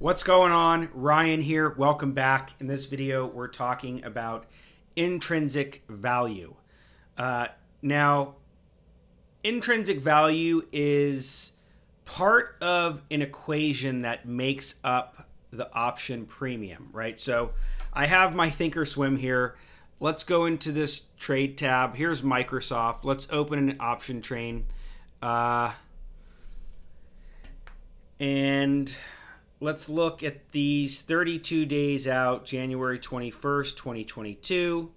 What's going on? Ryan here. Welcome back. In this video, we're talking about intrinsic value. Now, intrinsic value is part of an equation that makes up the option premium, right? So I have my Thinkorswim here. Let's go into this trade tab. Here's Microsoft. Let's open an option train. And let's look at these 32 days out, January 21st, 2022.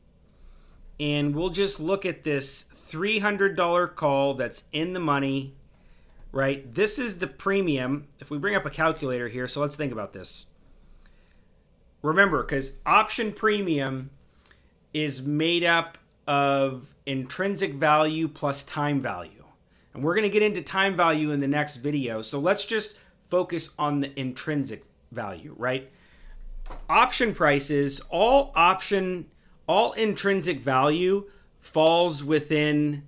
And we'll just look at this $300 call that's in the money, right? This is the premium. If we bring up a calculator here, so let's think about this. Remember, because option premium is made up of intrinsic value plus time value. And we're going to get into time value in the next video. So let's just focus on the intrinsic value, right? Option prices, all intrinsic value falls within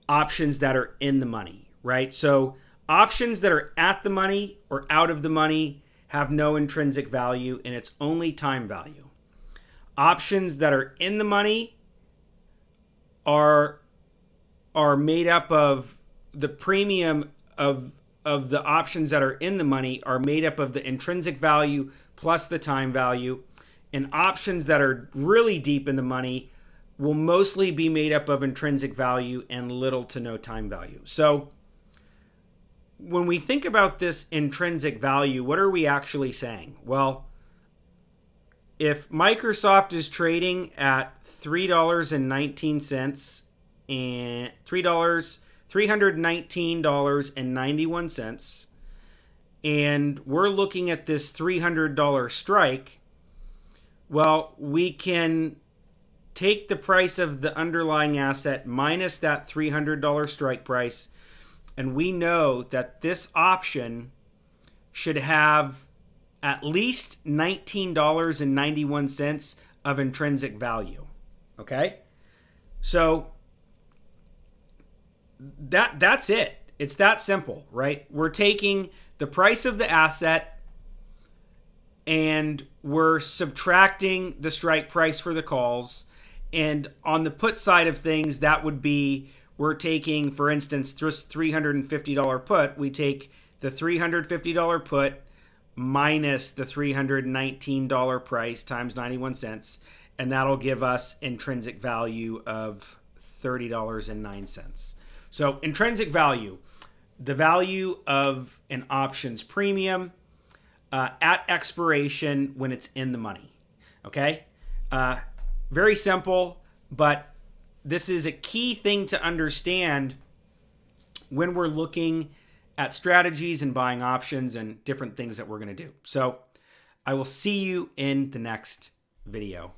options that are in the money, right? So options that are at the money or out of the money have no intrinsic value, and it's only time value. Options that are in the money are made up of the premium of the options that are in the money are made up of the intrinsic value plus the time value. And options that are really deep in the money will mostly be made up of intrinsic value and little to no time value. So when we think about this intrinsic value, what are we actually saying? Well, if Microsoft is trading at $3.19 and $319.91, and we're looking at this $300 strike, well, we can take the price of the underlying asset minus that $300 strike price, and we know that this option should have at least $19.91 of intrinsic value. Okay? So that's it. It's that simple, right? We're taking the price of the asset and we're subtracting the strike price for the calls. And on the put side of things, that would be, we're taking, for instance, this $350 put, we take the $350 put minus the $319 price times 91 cents, and that'll give us intrinsic value of $30.09. So intrinsic value, the value of an options premium at expiration when it's in the money. Okay? Very simple, but this is a key thing to understand when we're looking at strategies and buying options and different things that we're going to do. So I will see you in the next video.